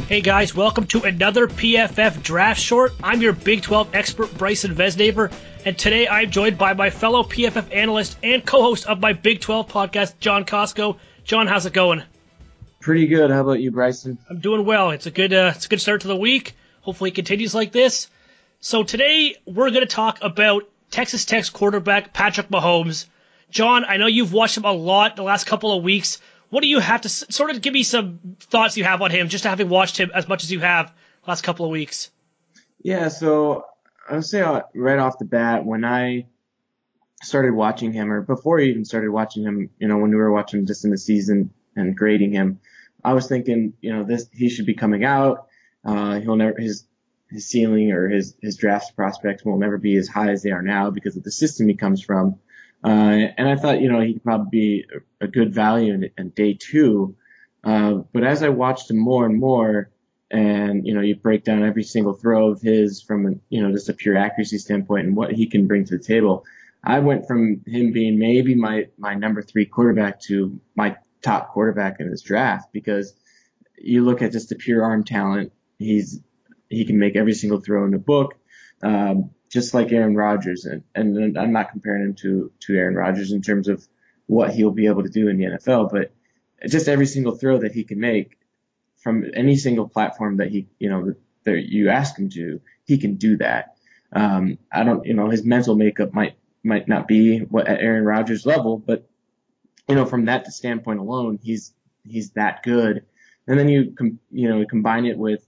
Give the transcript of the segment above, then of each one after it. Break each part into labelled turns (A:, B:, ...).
A: Hey guys, welcome to another PFF Draft Short. I'm your Big 12 expert, Bryson Vesnaver, and today I'm joined by my fellow PFF analyst and co-host of my Big 12 podcast, John Costco. John, how's it going?
B: Pretty good. How about you, Bryson?
A: I'm doing well. It's a good start to the week. Hopefully it continues like this. So today we're going to talk about Texas Tech's quarterback, Patrick Mahomes. John, I know you've watched him a lot the last couple of weeks. What do you have to sort of give me some thoughts you have on him, just having watched him as much as you have the last couple of weeks?
B: Yeah, so I would say right off the bat, when I started watching him, or before I even started watching him, when we were watching just in the season and grading him, I was thinking, he should be coming out. He'll never his ceiling or his draft prospects will never be as high as they are now because of the system he comes from. And I thought, he could probably be a good value in day two. But as I watched him more and more, and, you break down every single throw of his from, just a pure accuracy standpoint and what he can bring to the table, I went from him being maybe my number 3 quarterback to my top quarterback in this draft, because you look at just the pure arm talent. He can make every single throw in the book. Just like Aaron Rodgers, and I'm not comparing him to Aaron Rodgers in terms of what he'll be able to do in the NFL, but just every single throw that he can make from any single platform that that you ask him to, he can do that. His mental makeup might not be at Aaron Rodgers level, but from that standpoint alone, he's that good. And then you combine it with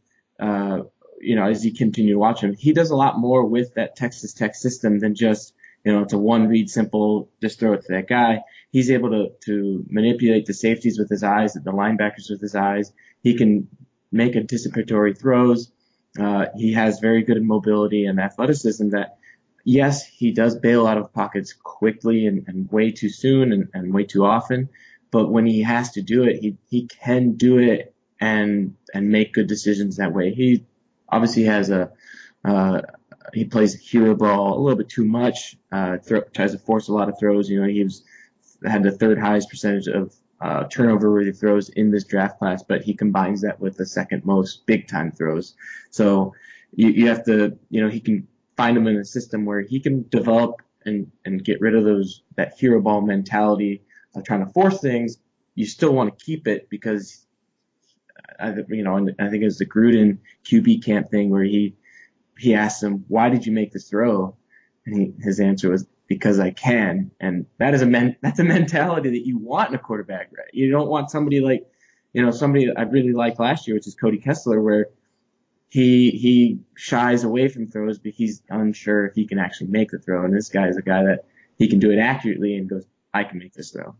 B: as you continue to watch him, he does a lot more with that Texas Tech system than just, it's a one read simple, just throw it to that guy. He's able to manipulate the safeties with his eyes, the linebackers with his eyes. He can make anticipatory throws. He has very good mobility and athleticism that, yes, he does bail out of pockets quickly and way too soon and way too often. But when he has to do it, he can do it and make good decisions that way. He obviously has he plays hero ball a little bit too much, tries to force a lot of throws. He had the third highest percentage of turnover worthy throws in this draft class, but he combines that with the second most big time throws. So you have to, he can find him in a system where he can develop and get rid of that hero ball mentality of trying to force things. You still want to keep it because and I think it was the Gruden QB camp thing where he asked him, "Why did you make this throw?" And his answer was, "Because I can." And that's a mentality that you want in a quarterback, right? You don't want somebody like, somebody I really liked last year, which is Cody Kessler, where he shies away from throws because he's unsure if he can actually make the throw. And this guy is a guy that he can do it accurately and goes, "I can make this throw."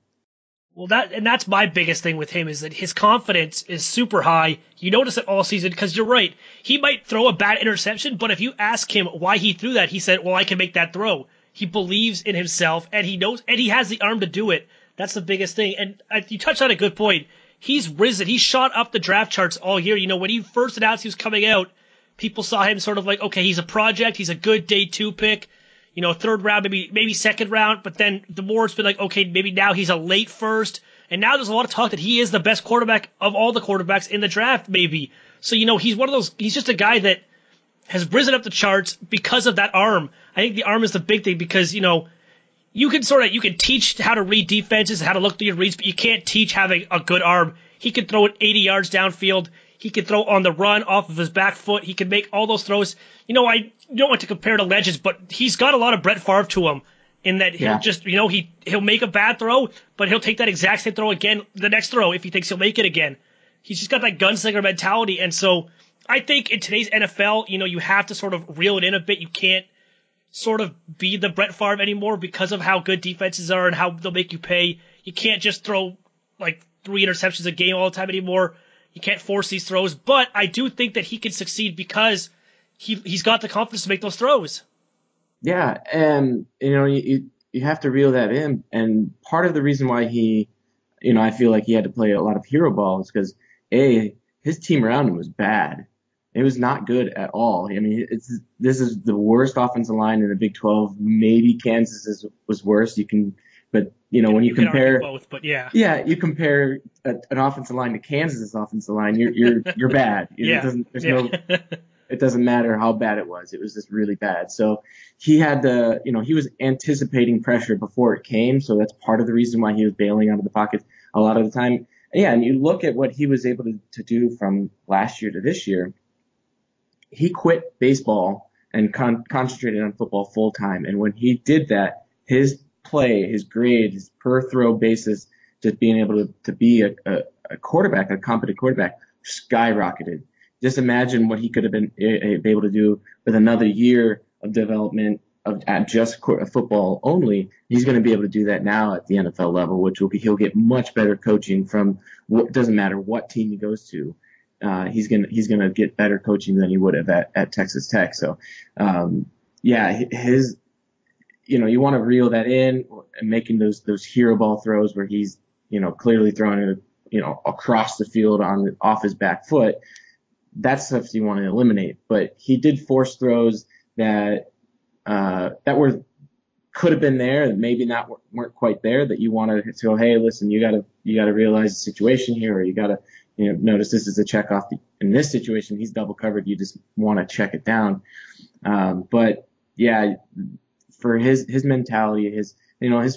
A: Well, that's my biggest thing with him is that his confidence is super high. You notice it all season because you're right. He might throw a bad interception, but if you ask him why he threw that, he said, "Well, I can make that throw." He believes in himself, and he knows, and he has the arm to do it. That's the biggest thing. And you touched on a good point. He's risen. He shot up the draft charts all year. When he first announced he was coming out, people saw him sort of like, okay, he's a project. He's a good day 2 pick. Third round, maybe second round, but then the more it's been like, okay, maybe now he's a late first, and now there's a lot of talk that he is the best quarterback of all the quarterbacks in the draft, maybe. So, he's one of those, he's just a guy that has risen up the charts because of that arm. I think the arm is the big thing because, you can teach how to read defenses, how to look through your reads, but you can't teach having a good arm. He can throw it 80 yards downfield. He can throw on the run off of his back foot. He can make all those throws. I don't want to compare to legends, but he's got a lot of Brett Favre to him in that he'll just, he'll make a bad throw, but he'll take that exact same throw again the next throw if he thinks he'll make it again. He's just got that gunslinger mentality. And so I think in today's NFL, you have to sort of reel it in a bit. You can't sort of be the Brett Favre anymore because of how good defenses are and how they'll make you pay. You can't just throw like 3 interceptions a game all the time anymore. You can't force these throws, but I do think that he can succeed because he's got the confidence to make those throws.
B: Yeah, and you have to reel that in, and part of the reason why I feel like he had to play a lot of hero ball is because his team around him was bad. It was not good at all. I mean, this is the worst offensive line in the Big 12. Maybe Kansas was worse. But when you
A: You can argue
B: compare,
A: both, but yeah.
B: yeah, you compare an offensive line to Kansas' offensive line, you're bad. It
A: Yeah.
B: doesn't there's
A: Yeah.
B: no it doesn't matter how bad it was. It was just really bad. So he had to, he was anticipating pressure before it came. So that's part of the reason why he was bailing out of the pocket a lot of the time. Yeah, and you look at what he was able to do from last year to this year. He quit baseball and concentrated on football full time. And when he did that, his play, his grade, his per throw basis, just being able to be a quarterback, a competent quarterback, skyrocketed. Just imagine what he could have been able to do with another year of development at just football only. He's going to be able to do that now at the NFL level, which will be, he'll get much better coaching from doesn't matter what team he goes to. He's going to get better coaching than he would have at Texas Tech. So, yeah, you want to reel that in and making those hero ball throws where he's, clearly throwing it, across the field off his back foot. That's stuff you want to eliminate. But he did force throws that could have been there, maybe weren't quite there, that you want to go, hey, listen, you gotta realize the situation here, or you gotta, notice this is a check off. In this situation, he's double covered. You just want to check it down. But yeah, for his mentality, his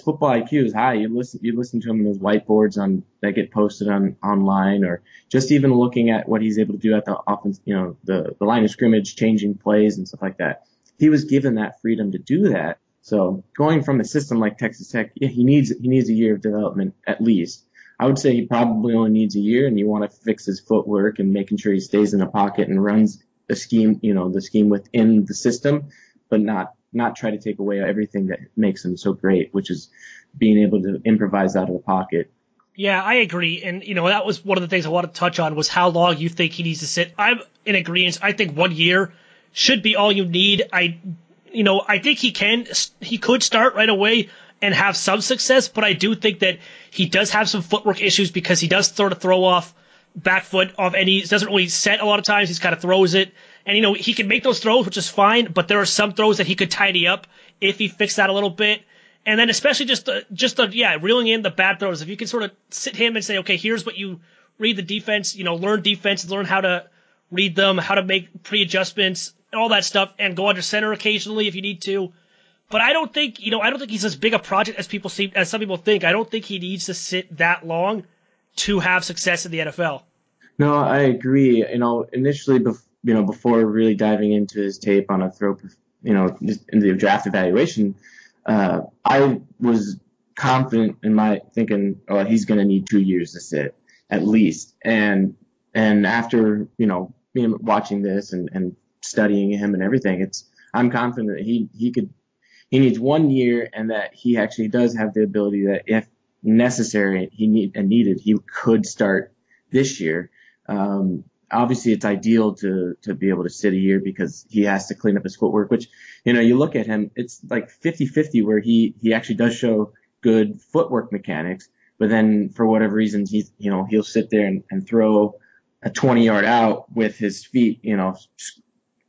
B: football IQ is high. You listen to him in those whiteboards that get posted online, or just even looking at what he's able to do at the offense, the line of scrimmage, changing plays and stuff like that. He was given that freedom to do that. So going from a system like Texas Tech, yeah, he needs a year of development at least. I would say he probably only needs a year, and you want to fix his footwork and making sure he stays in the pocket and runs the scheme within the system, but not try to take away everything that makes him so great, which is being able to improvise out of the pocket.
A: Yeah, I agree. And, that was one of the things I wanted to touch on was how long you think he needs to sit. I'm in agreement. I think 1 year should be all you need. I think he could start right away and have some success, but I do think that he does have some footwork issues because he does sort of throw off back foot off, and he doesn't really set a lot of times. He kind of throws it. And, he can make those throws, which is fine, but there are some throws that he could tidy up if he fixed that a little bit. And then especially just reeling in the bad throws. If you can sort of sit him and say, okay, here's what you read the defense, learn defense, learn how to read them, how to make pre-adjustments, all that stuff, and go under center occasionally if you need to. But I don't think he's as big a project as some people think. I don't think he needs to sit that long to have success in the NFL.
B: No, I agree. Initially, before really diving into his tape on a throw, just in the draft evaluation, I was confident in my thinking, oh, he's going to need 2 years to sit at least. And after, watching this and studying him and everything, I'm confident that he needs 1 year, and that he actually does have the ability that if necessary needed, he could start this year. Obviously it's ideal to be able to sit a year because he has to clean up his footwork, which, you look at him, it's like 50-50 where he actually does show good footwork mechanics, but then for whatever reasons, he'll sit there and throw a 20-yard out with his feet,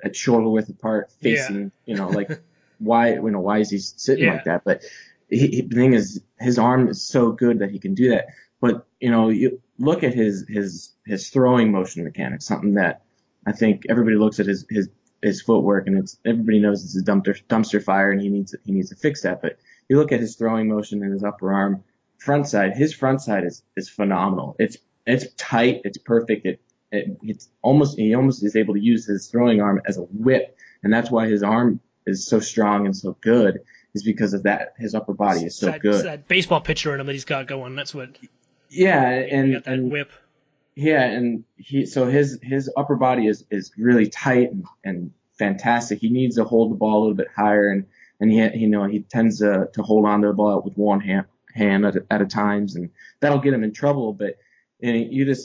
B: at shoulder width apart, facing, like why is he sitting like that? But the thing is, his arm is so good that he can do that. But, you look at his throwing motion mechanics, something that I think everybody looks at his footwork, and everybody knows it's a dumpster fire, and he needs to fix that. But you look at his throwing motion and his upper arm his front side is phenomenal. It's tight. It's perfect. He almost is able to use his throwing arm as a whip. And that's why his arm is so strong and so good, is because of that. His upper body is so good.
A: It's that baseball pitcher in him that he's got going. That's what.
B: Yeah. And
A: whip.
B: Yeah. And his upper body is really tight and fantastic. He needs to hold the ball a little bit higher, and he tends to hold on to the ball with one hand at a times, and that'll get him in trouble. But you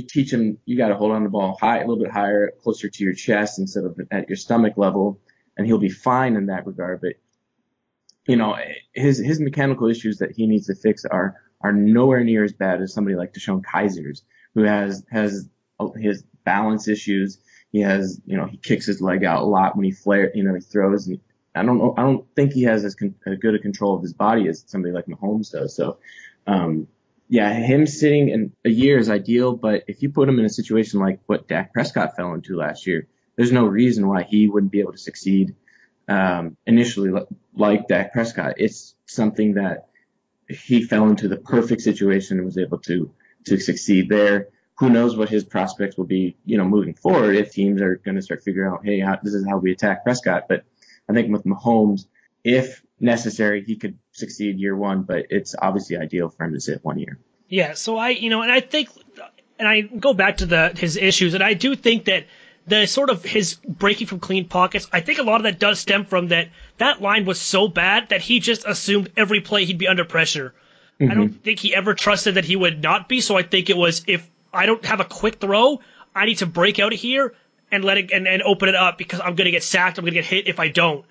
B: teach him, you got to hold on the ball high, a little bit higher, closer to your chest instead of at your stomach level, and he'll be fine in that regard. But his mechanical issues that he needs to fix are nowhere near as bad as somebody like Deshaun Kaiser's, who has balance issues. He has, he kicks his leg out a lot when he throws, and I don't know. I don't think he has as good a control of his body as somebody like Mahomes does. So, yeah, him sitting in a year is ideal. But if you put him in a situation like what Dak Prescott fell into last year, there's no reason why he wouldn't be able to succeed initially like Dak Prescott. It's something that he fell into the perfect situation and was able to succeed there. Who knows what his prospects will be, moving forward if teams are going to start figuring out, hey, this is how we attack Prescott. But I think with Mahomes, if necessary, he could succeed year one, but it's obviously ideal for him to sit 1 year.
A: Yeah, so and I think, and I go back to his issues, and I do think that the sort of his breaking from clean pockets, I think a lot of that does stem from that line was so bad that he just assumed every play he'd be under pressure. I don't think he ever trusted that he would not be, so I think it was, if I don't have a quick throw, I need to break out of here and let it and open it up because I'm going to get sacked, I'm going to get hit if I don't.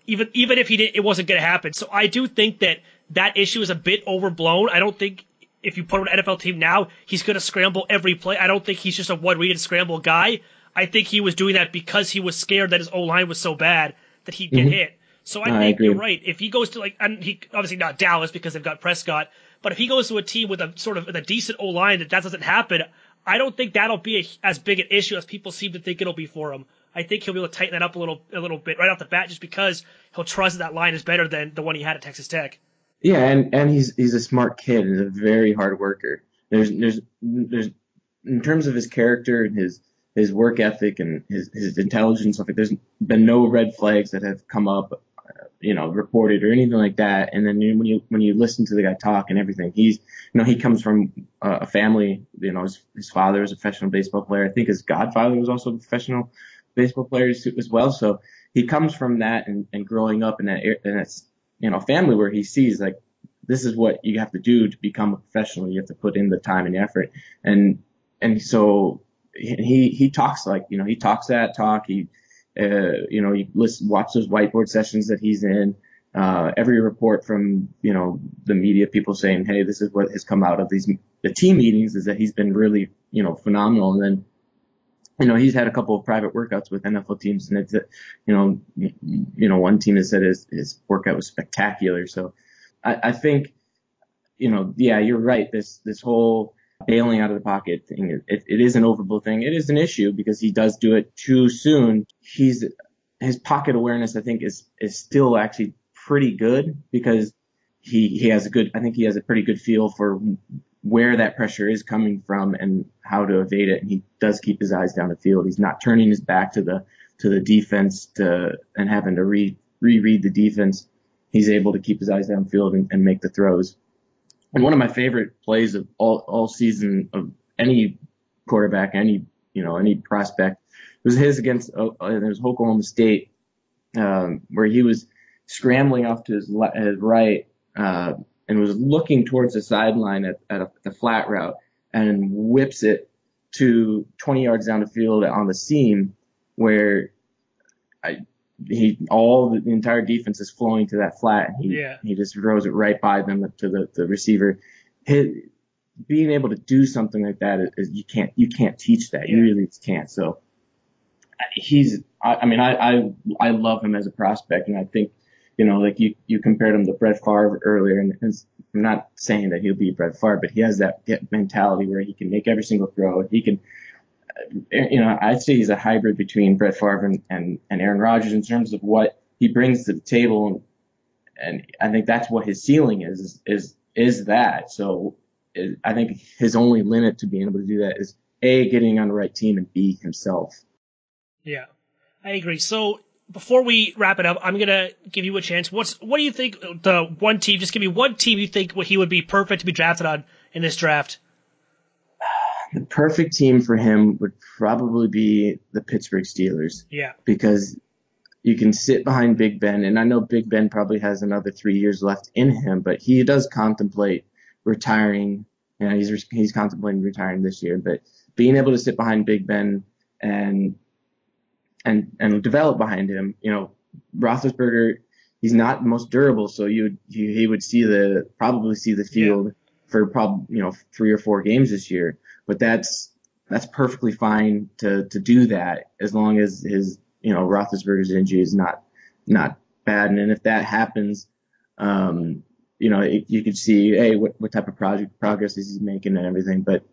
A: Even if it wasn't going to happen. So I do think that issue is a bit overblown. I don't think if you put him on an NFL team now, he's going to scramble every play. I don't think he's just a one-read and scramble guy. I think he was doing that because he was scared that his O-line was so bad that he'd get hit. So I think you're right. If he goes to he obviously not Dallas because they've got Prescott, but if he goes to a team with a decent O-line that doesn't happen, I don't think that'll be as big an issue as people seem to think it'll be for him. I think he'll be able to tighten that up a little bit right off the bat, just because he'll trust that line is better than the one he had at Texas Tech.
B: Yeah, and he's a smart kid and a very hard worker. There's in terms of his character and his work ethic and his intelligence, there's been no red flags that have come up, reported or anything like that. And then when you listen to the guy talk and everything, he comes from a family, his father was a professional baseball player. I think his godfather was also a professional baseball player as well. So he comes from that and growing up in that family where he sees like, this is what you have to do to become a professional. You have to put in the time and effort. And so he talks he talks that talk. He watch those whiteboard sessions that he's in. Every report from, the media, people saying, hey, this is what has come out of the team meetings, is that he's been really, phenomenal. And then, he's had a couple of private workouts with NFL teams, and it's, one team has said his workout was spectacular. So I think, yeah, you're right. This whole bailing out of the pocket thing, it is an overblown thing. It is an issue because he does do it too soon. His pocket awareness, I think, is still actually pretty good because he has a pretty good feel for where that pressure is coming from and how to evade it. And he does keep his eyes down the field. He's not turning his back to the defense and having to reread the defense. He's able to keep his eyes downfield and make the throws. And one of my favorite plays of all season of any quarterback, any prospect, was his against Oklahoma State, where he was scrambling off to his right, and was looking towards the sideline at the flat route and whips it to 20 yards down the field on the seam where the entire defense is flowing to that flat. He just throws it right by them to the receiver. Being able to do something like that is you can't teach that. You really can't. So I love him as a prospect, and I think, like you compared him to Brett Favre earlier, and I'm not saying that he'll be Brett Favre, but he has that mentality where he can make every single throw. He can, I'd say he's a hybrid between Brett Favre and Aaron Rodgers in terms of what he brings to the table, and I think that's what his ceiling is that. So I think his only limit to being able to do that is A, getting on the right team, and B, himself.
A: Yeah, I agree. So before we wrap it up, I'm going to give you a chance. What do you think the one team, just give me one team you think he would be perfect to be drafted on in this draft?
B: The perfect team for him would probably be the Pittsburgh Steelers.
A: Yeah. Because
B: you can sit behind Big Ben, and I know Big Ben probably has another 3 years left in him, but he does contemplate retiring. He's contemplating retiring this year, but being able to sit behind Big Ben and develop behind him, Roethlisberger, he's not the most durable, so he would probably see the field for 3 or 4 games this year. But that's perfectly fine to do that as long as his Roethlisberger's injury is not bad. And then if that happens, you could see, hey, what type of progress is he making and everything. But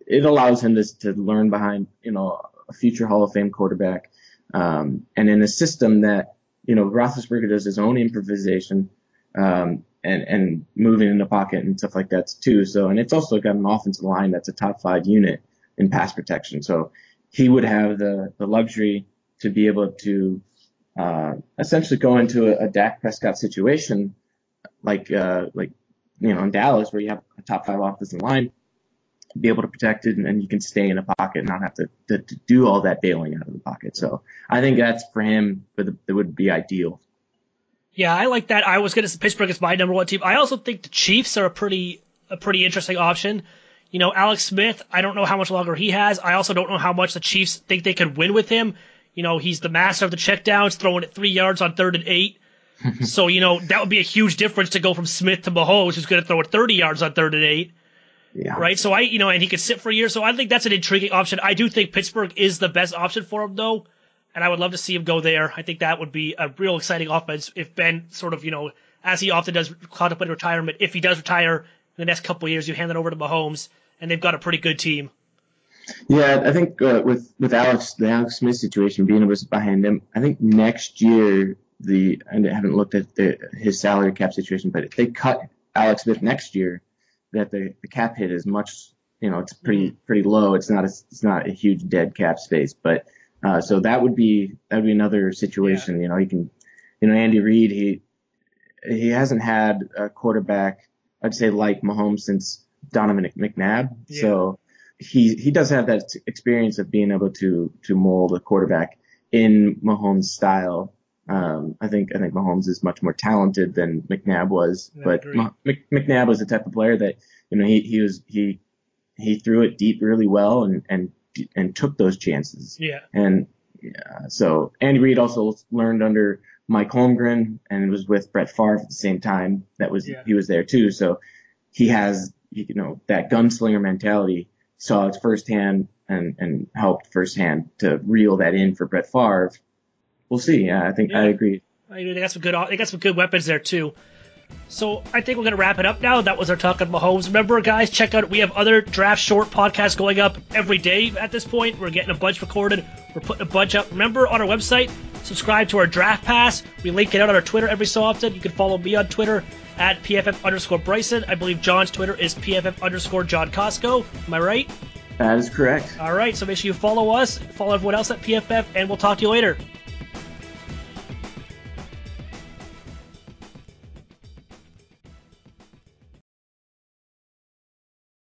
B: it allows him to learn behind, a future Hall of Fame quarterback. And in a system that, Roethlisberger does his own improvisation, and moving in the pocket and stuff like that too. So, and it's also got an offensive line that's a top 5 unit in pass protection. So he would have the luxury to be able to, essentially go into a Dak Prescott situation like in Dallas, where you have a top 5 offensive line, be able to protect it, and you can stay in a pocket and not have to do all that bailing out of the pocket. So I think that's for him, that would be ideal.
A: Yeah, I like that. I was going to say Pittsburgh is my number 1 team. I also think the Chiefs are a pretty interesting option. Alex Smith, I don't know how much longer he has. I also don't know how much the Chiefs think they could win with him. He's the master of the checkdowns, throwing it 3 yards on 3rd and 8. So, that would be a huge difference to go from Smith to Mahomes, who's going to throw it 30 yards on 3rd and 8.
B: Yeah.
A: Right. So and he could sit for a year. So I think that's an intriguing option. I do think Pittsburgh is the best option for him, though. And I would love to see him go there. I think that would be a real exciting offense if Ben sort of, as he often does, contemplate retirement. If he does retire in the next couple of years, you hand it over to Mahomes, and they've got a pretty good team.
B: Yeah, I think with the Alex Smith situation being able to behind him, I think next year I haven't looked at his salary cap situation, but if they cut Alex Smith next year, that the cap hit is much, it's pretty low. It's not a huge dead cap space, but so that would be another situation. Yeah. He can, Andy Reid, he hasn't had a quarterback, I'd say, like Mahomes since Donovan McNabb. Yeah. So he does have that experience of being able to mold a quarterback in Mahomes' style. I think Mahomes is much more talented than McNabb was, but McNabb was the type of player that, he threw it deep really well and took those chances.
A: Yeah.
B: And so Andy Reid also learned under Mike Holmgren and was with Brett Favre at the same time. He was there too. So he has, that gunslinger mentality, saw it firsthand and helped firsthand to reel that in for Brett Favre. We'll see. Yeah, I agree.
A: They got some good weapons there too. So I think we're going to wrap it up now. That was our talk on Mahomes. Remember, guys, check out, we have other draft short podcasts going up every day at this point. We're getting a bunch recorded. We're putting a bunch up. Remember, on our website, subscribe to our draft pass. We link it out on our Twitter every so often. You can follow me on Twitter at PFF_Bryson. I believe John's Twitter is PFF_John Costco. Am I right?
B: That is correct.
A: All right, so make sure you follow us, follow everyone else at PFF, and we'll talk to you later.